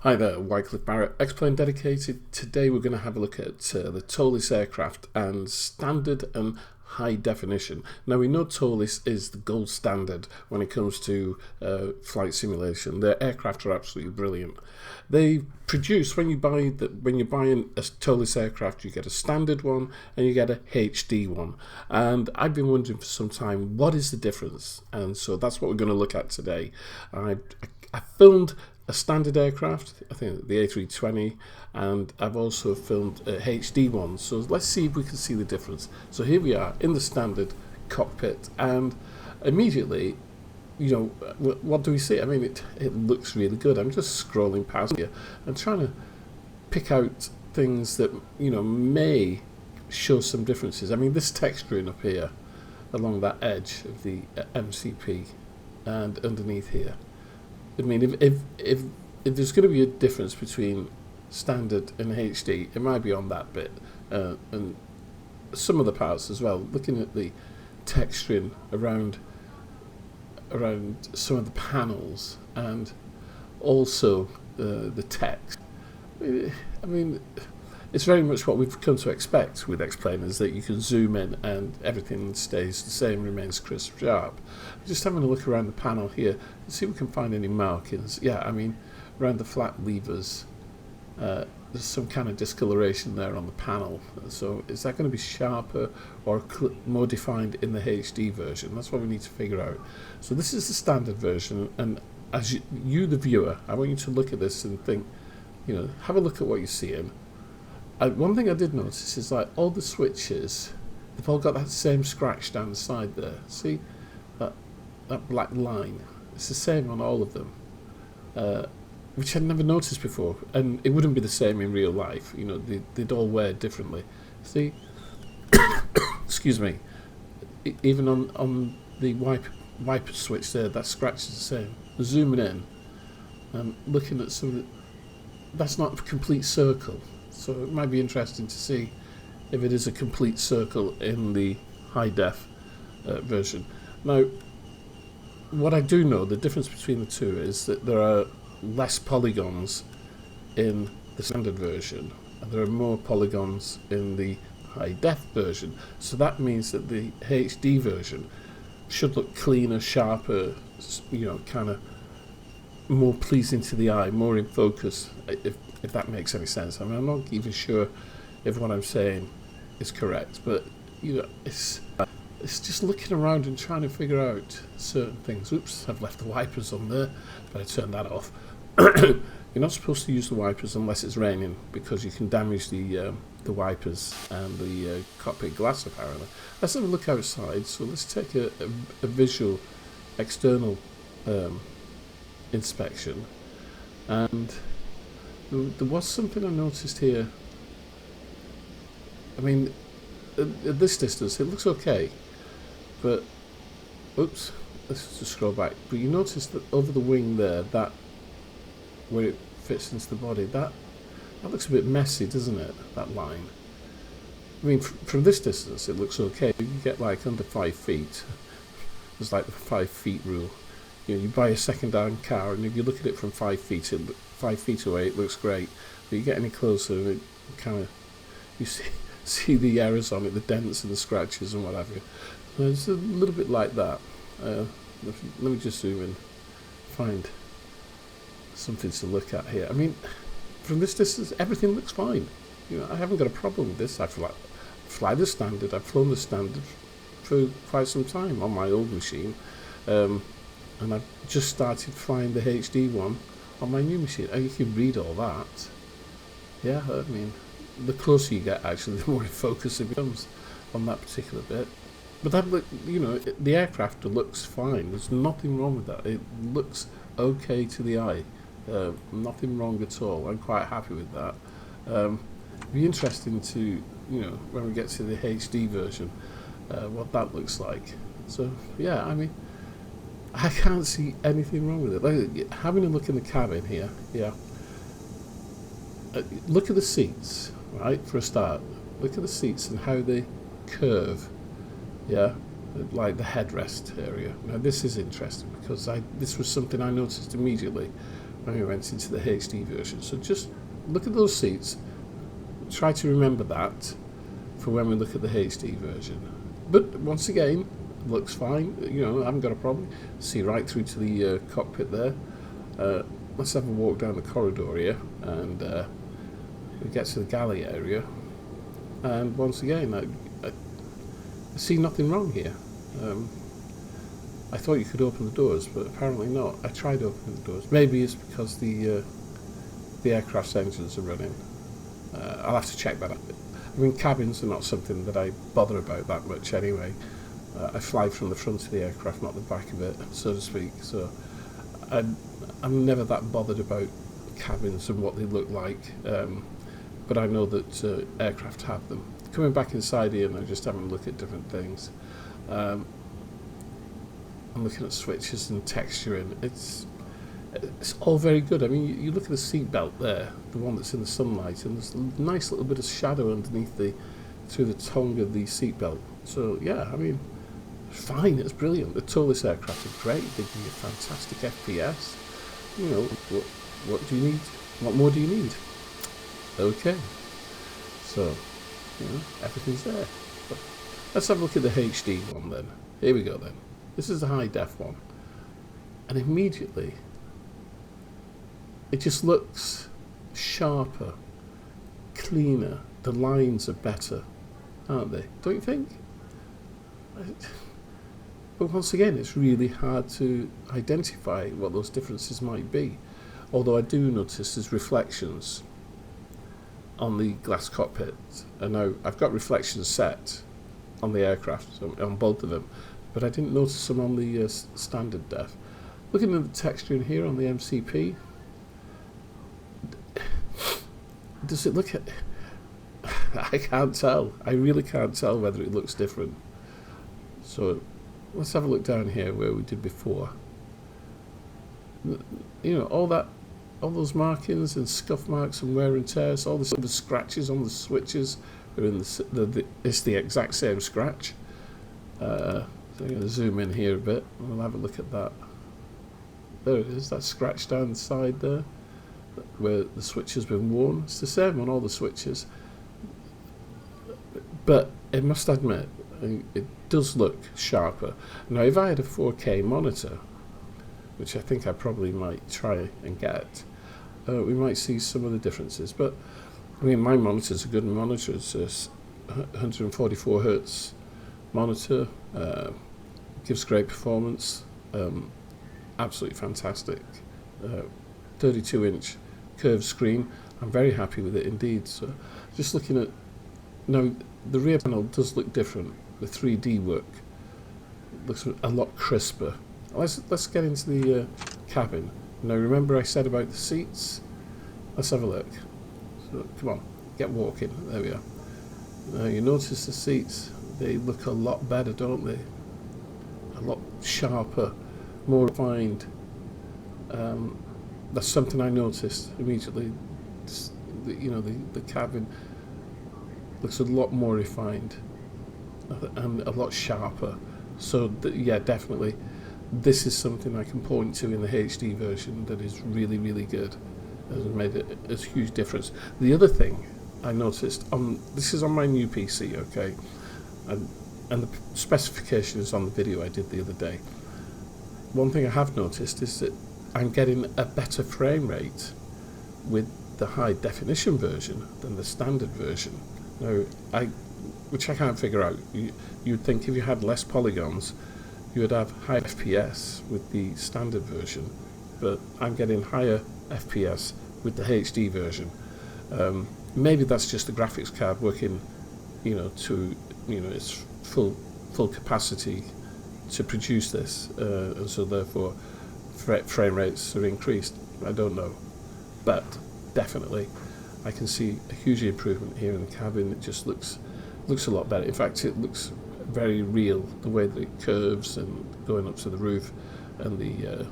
Hi there, Wycliffe Barrett, X-Plane Dedicated. Today we're going to have a look at the Toliss aircraft and standard and high definition. Now we know Toliss is the gold standard when it comes to flight simulation. Their aircraft are absolutely brilliant. They produce, when you're buying a Toliss aircraft, you get a standard one and you get a HD one. And I've been wondering for some time, what is the difference? And so that's what we're going to look at today. I filmed a standard aircraft, I think the A320, and I've also filmed a HD one. So let's see if we can see the difference. So here we are in the standard cockpit, and immediately, you know, what do we see? I mean, it looks really good. I'm just scrolling past here and trying to pick out things that, you know, may show some differences. I mean, this texturing up here along that edge of the MCP and underneath here. I mean, if there's going to be a difference between standard and HD, it might be on that bit, and some of the parts as well. Looking at the texturing around some of the panels and also the text. I mean, it's very much what we've come to expect with X-Plane, is that you can zoom in and everything stays the same, remains crisp, sharp. Just having a look around the panel here and see if we can find any markings. Yeah, I mean, around the flat levers, there's some kind of discoloration there on the panel. So is that going to be sharper or more defined in the HD version? That's what we need to figure out. So this is the standard version, and as you the viewer, I want you to look at this and think, you know, have a look at what you're seeing. One thing I did notice is like all the switches, they've all got that same scratch down the side there. See that black line? It's the same on all of them, which I'd never noticed before, and it wouldn't be the same in real life. You know, they'd all wear differently. See, excuse me. Even on the wiper switch there, that scratch is the same. Zooming in, and looking at some of that's not a complete circle. So it might be interesting to see if it is a complete circle in the high def version. Now, what I do know, the difference between the two is that there are less polygons in the standard version, and there are more polygons in the high def version. So that means that the HD version should look cleaner, sharper, you know, kind of more pleasing to the eye, more in focus, if that makes any sense. I mean, I'm not even sure if what I'm saying is correct, but you know, it's just looking around and trying to figure out certain things. Oops, I've left the wipers on there, but I turned that off. You're not supposed to use the wipers unless it's raining, because you can damage the wipers and the cockpit glass, apparently. Let's have a look outside. So let's take a visual external inspection, and there was something I noticed here. I mean, at this distance it looks okay, but oops, let's just scroll back. But you notice that over the wing there, that where it fits into the body, that looks a bit messy, doesn't it, that line? I mean, from this distance it looks okay. You get like under 5 feet. There's like the 5 feet rule. You know, you buy a second-hand car, and if you look at it from 5 feet, 5 feet away, it looks great. But you get any closer, and it kind of, you see the errors on it, the dents and the scratches and what have you. So it's a little bit like that. Let me just zoom in, find something to look at here. I mean, from this distance, everything looks fine. You know, I haven't got a problem with this. I fly the standard. I've flown the standard for quite some time on my old machine. And I've just started flying the HD one on my new machine, and you can read all that. Yeah, I mean, the closer you get, actually, the more in focus it becomes on that particular bit. But that look, you know, the aircraft looks fine. There's nothing wrong with that. It looks okay to the eye. Nothing wrong at all. I'm quite happy with that. It'd be interesting to, you know, when we get to the HD version, what that looks like. So yeah, I mean, I can't see anything wrong with it. Like, having a look in the cabin here, yeah. Look at the seats, right, for a start. Look at the seats and how they curve, yeah, like the headrest area. Now this is interesting, because this was something I noticed immediately when we went into the HD version. So just look at those seats, try to remember that for when we look at the HD version. But once again, looks fine, you know, I haven't got a problem. See right through to the cockpit there. Let's have a walk down the corridor here, and we get to the galley area, and once again I see nothing wrong here. I thought you could open the doors, but apparently not. I tried opening the doors. Maybe it's because the aircraft's engines are running. I'll have to check that out. I mean, cabins are not something that I bother about that much anyway. I fly from the front of the aircraft, not the back of it, so to speak. So I'm never that bothered about cabins and what they look like. But I know that aircraft have them. Coming back inside here, and I'm just having a look at different things. I'm looking at switches and texturing. It's all very good. I mean, you look at the seat belt there, the one that's in the sunlight, and there's a nice little bit of shadow underneath through the tongue of the seat belt. So yeah, I mean, fine, it's brilliant. The Toliss aircraft are great. They give you fantastic FPS. You know, what do you need? What more do you need? Okay, so you know, everything's there. But let's have a look at the HD one then. Here we go then. This is the high def one, and immediately it just looks sharper, cleaner. The lines are better, aren't they? Don't you think? But once again, it's really hard to identify what those differences might be. Although I do notice there's reflections on the glass cockpit, and now I've got reflections set on the aircraft, so on both of them, but I didn't notice them on the standard def. Looking at the texture in here on the MCP, does it look at... I can't tell. I really can't tell whether it looks different. So let's have a look down here where we did before. You know, all those markings and scuff marks and wear and tears, all the scratches on the switches are in it's the exact same scratch. So I'm going to zoom in here a bit and we'll have a look at that. There it is, that scratch down the side there where the switch has been worn. It's the same on all the switches. But I must admit, it does look sharper. Now, if I had a 4K monitor, which I think I probably might try and get, we might see some of the differences. But I mean, my monitor's a good monitor. It's a 144 hertz monitor, gives great performance, absolutely fantastic. 32-inch curved screen. I'm very happy with it indeed. So, just looking at now, the rear panel does look different. The 3D work looks a lot crisper. Let's get into the cabin. Now, remember I said about the seats? Let's have a look. So, come on, get walking. There we are. Now, you notice the seats, they look a lot better, don't they? A lot sharper, more refined. That's something I noticed immediately. You know, the cabin looks a lot more refined and a lot sharper. So yeah, definitely, this is something I can point to in the HD version that is really, really good. Has made a huge difference. The other thing I noticed this is on my new PC, okay, and the specification is on the video I did the other day. One thing I have noticed is that I'm getting a better frame rate with the high definition version than the standard version. Now, which I can't figure out. You'd think if you had less polygons, you would have high FPS with the standard version, but I'm getting higher FPS with the HD version. Maybe that's just the graphics card working, you know, to its full capacity to produce this, and so therefore frame rates are increased. I don't know, but definitely I can see a huge improvement here in the cabin. It just looks a lot better. In fact, it looks very real, the way that it curves and going up to the roof, and the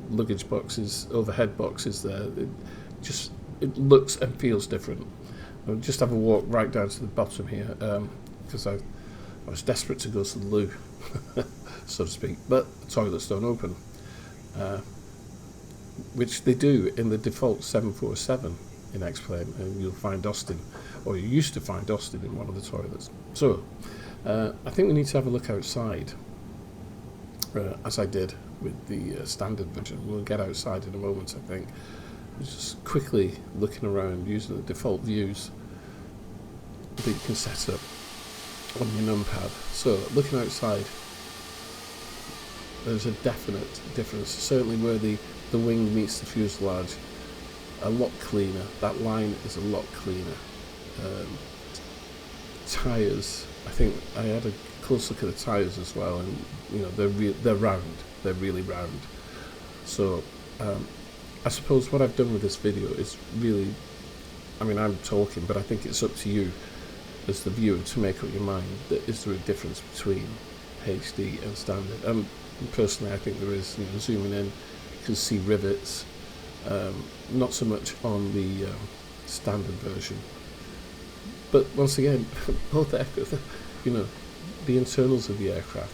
luggage boxes, overhead boxes there. It looks and feels different. I'll just have a walk right down to the bottom here, because I was desperate to go to the loo, so to speak, but the toilets don't open. which they do in the default 747 in X-Plane, and you'll find Austin, or you used to find Austin in one of the toilets. So I think we need to have a look outside, as I did with the standard version. We'll get outside in a moment, I think. Just quickly looking around using the default views that you can set up on your numpad. So looking outside, there's a definite difference, certainly where the wing meets the fuselage. A lot cleaner. That line is a lot cleaner. Tyres, I think I had a close look at the tyres as well, and you know they're round. They're really round. So I suppose what I've done with this video is really, I mean, I'm talking, but I think it's up to you as the viewer to make up your mind. Is there a difference between HD and standard? And personally, I think there is. You know, zooming in, you can see rivets. Not so much on the standard version, but once again, both aircraft, you know, the internals of the aircraft,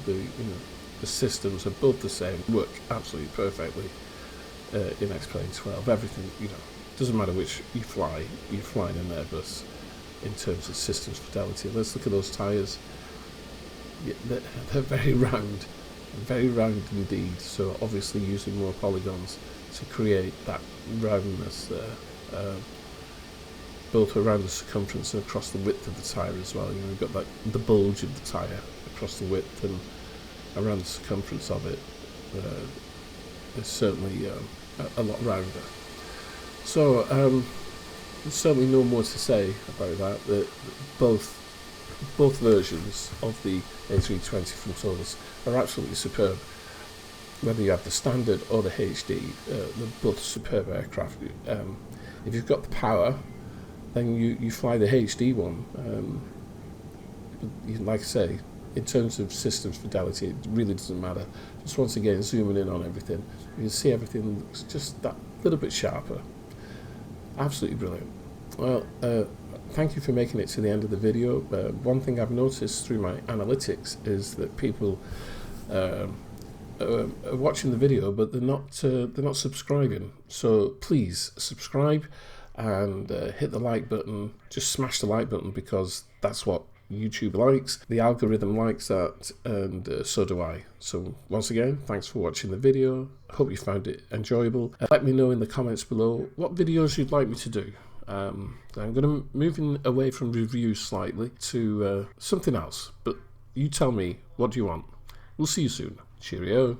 the systems are both the same, work absolutely perfectly in X-Plane 12. Everything, you know, doesn't matter which you fly, you're flying an Airbus in terms of systems fidelity. Let's look at those tyres. Yeah, they're very round indeed. So obviously using more polygons to create that roundness there, both around the circumference and across the width of the tyre as well. You know, you've got the bulge of the tyre across the width and around the circumference of it. It's certainly a lot rounder. So there's certainly no more to say about that. That both versions of the A320 from Toliss are absolutely superb. Whether you have the standard or the HD, they're both superb aircraft. If you've got the power, then you fly the HD one. But like I say, in terms of systems fidelity, it really doesn't matter. Just once again, zooming in on everything, you can see everything looks just that little bit sharper. Absolutely brilliant. Well, thank you for making it to the end of the video. One thing I've noticed through my analytics is that people are watching the video, but they're not subscribing. So please subscribe and hit the like button. Just smash the like button, because that's what YouTube likes. The algorithm likes that, and so do I. So once again, thanks for watching the video. I hope you found it enjoyable. Let me know in the comments below what videos you'd like me to do. I'm going to move away from reviews slightly to something else, but you tell me, what do you want? We'll see you soon. Cheerio.